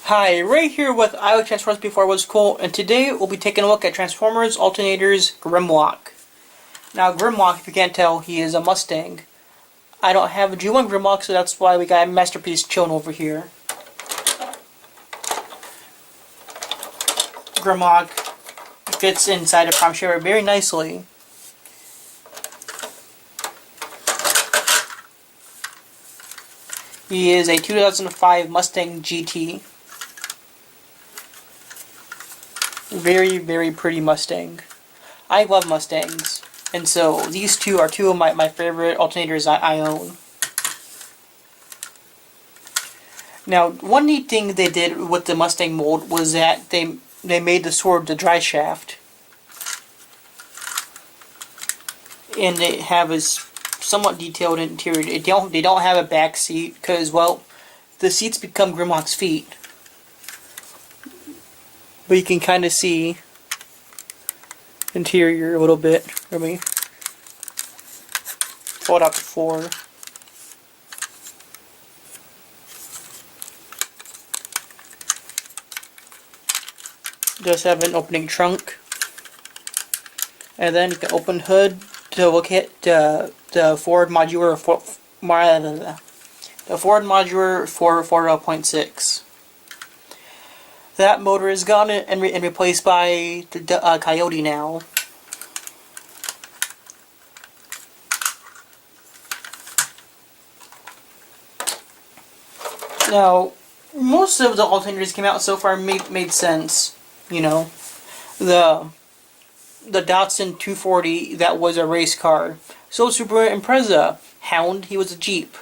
Hi, Ray here with I Transformers Before It Was Cool, and today we'll be taking a look at Transformers Alternators Grimlock. Now Grimlock, if you can't tell, he is a Mustang. I don't have a G1 Grimlock, so that's why we got Masterpiece chilling over here. Grimlock fits inside a prom shaver very nicely. He is a 2005 Mustang GT. Very, very pretty Mustang. I love Mustangs, and so these two are two of my favorite alternators I own. Now, one neat thing they did with the Mustang mold was that they made the sword the dry shaft, and they have a somewhat detailed interior. They don't have a back seat because, well, the seats become Grimlock's feet. But you can kind of see interior a little bit. Let me fold out the floor. Does have an opening trunk, and then you can open hood to look at the Ford modular the Ford modular 4.6. That motor is gone and replaced by the Coyote now. Now, most of the alternators came out so far made sense. You know, the Datsun 240, that was a race car. Soul Super Impreza, Hound, he was a Jeep.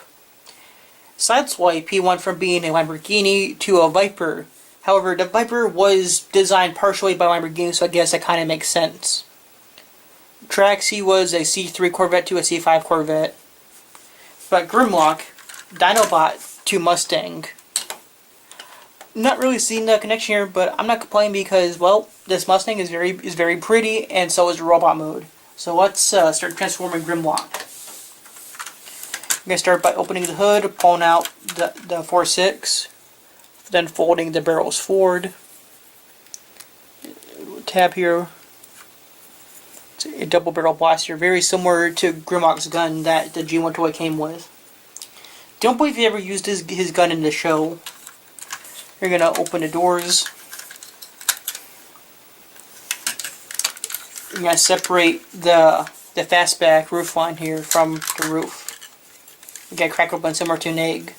Sideswipe, he went from being a Lamborghini to a Viper. However, the Viper was designed partially by Lamborghini, so I guess that kind of makes sense. Traxxee was a C3 Corvette to a C5 Corvette. But Grimlock, Dinobot to Mustang. Not really seeing the connection here, but I'm not complaining because, well, this Mustang is very pretty, and so is the robot mode. So let's start transforming Grimlock. I'm going to start by opening the hood, pulling out the 4.6. Then folding the barrels forward. Tab here. It's a double barrel blaster, very similar to Grimlock's gun that the G1 toy came with. Don't believe he ever used his gun in the show. You're gonna open the doors. You're gonna separate the fastback roof line here from the roof. You gotta crack open similar to an egg.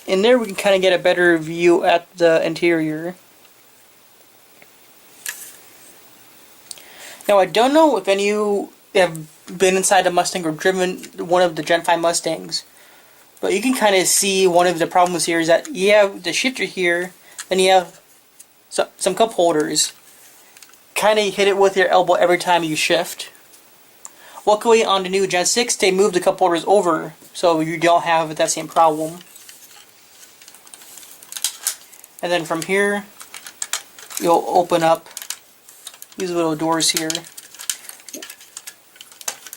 In there we can kind of get a better view at the interior. Now I don't know if any of you have been inside a Mustang or driven one of the Gen 5 Mustangs, but you can kind of see one of the problems here is that you have the shifter here, then you have some cup holders. Kind of hit it with your elbow every time you shift. Luckily on the new Gen 6 they moved the cup holders over, so you don't have that same problem. And then from here, you'll open up these little doors here.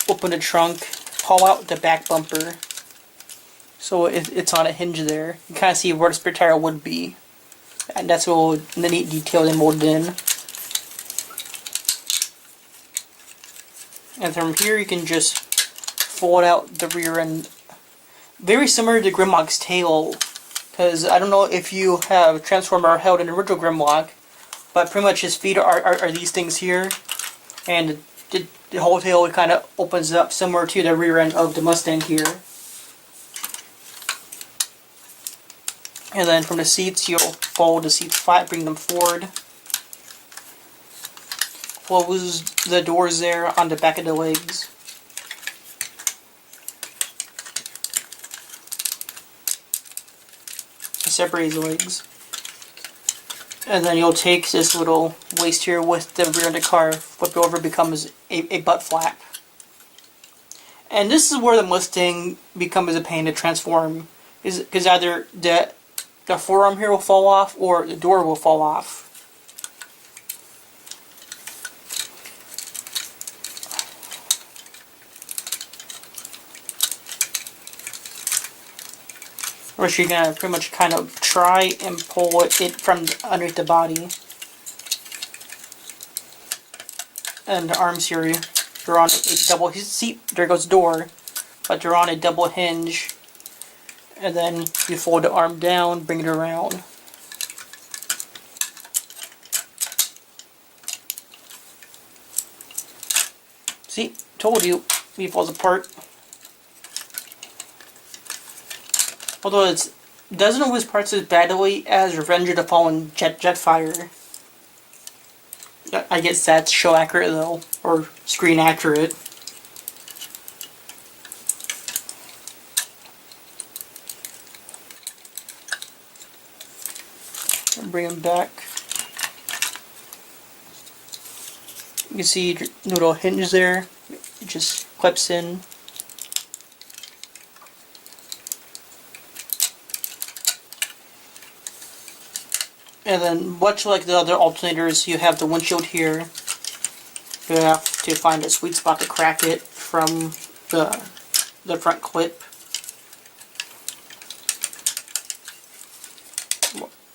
Open the trunk, pull out the back bumper. So it's on a hinge there. You kind of see where the spare tire would be. And that's the neat detail they molded in. And from here you can just fold out the rear end. Very similar to Grimlock's tail. Because I don't know if you have Transformer held in the original Grimlock, but pretty much his feet are these things here, and the whole tail kind of opens up similar to the rear end of the Mustang here. And then from the seats, you'll fold the seats flat, bring them forward. Close the doors there on the back of the legs. Separate the legs. And then you'll take this little waist here with the rear of the car, flip it over, becomes a butt flap. And this is where the Mustang becomes a pain to transform, because either the forearm here will fall off or the door will fall off. Which you're gonna pretty much kind of try and pull it from underneath the body. And the arms here, they're on a double, see, there goes the door, but they're on a double hinge. And then you fold the arm down, bring it around. See, told you, he falls apart. Although it doesn't always parts as badly as Revenge of the Fallen Jetfire. I guess that's show accurate though, or screen accurate. Bring him back. You can see the little hinge there. It just clips in. And then, much like the other alternators, you have the windshield here. You have to find a sweet spot to crack it from the front clip.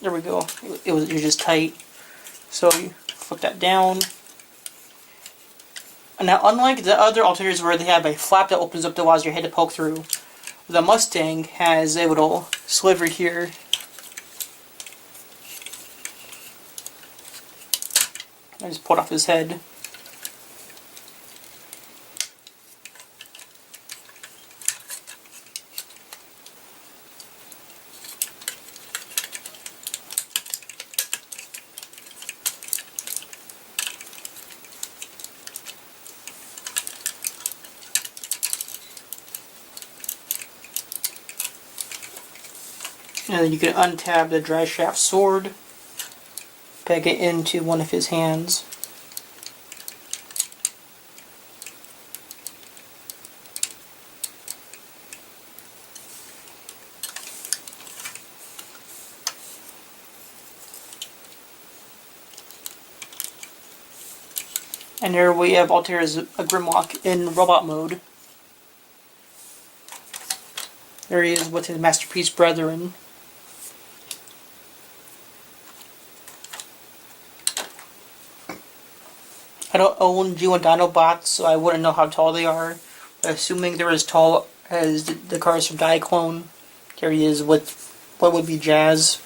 There we go. You're just tight. So you flip that down. And now, unlike the other alternators where they have a flap that opens up that allows your head to poke through, the Mustang has a little sliver here. I just pulled off his head. And then you can untab the dry shaft sword, peg it into one of his hands. And there we have Alternators Grimlock in robot mode. There he is with his Masterpiece brethren. I don't own G1 Dinobots, so I wouldn't know how tall they are. But assuming they're as tall as the cars from Diaclone, here he is with what would be Jazz.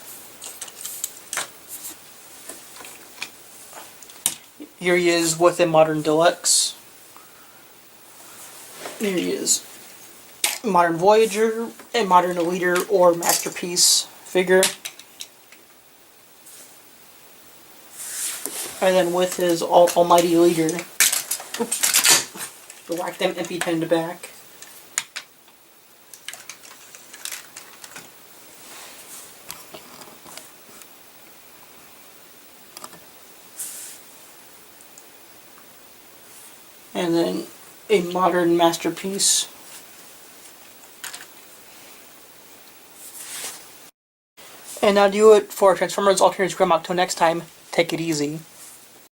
Here he is with a Modern Deluxe. Here he is. Modern Voyager, a Modern Leader or Masterpiece figure. And then with his almighty leader. Oops. Whack them MP10 in the back. And then a modern Masterpiece. And that'll do it for Transformers Alternators Grimlock. Till next time, take it easy.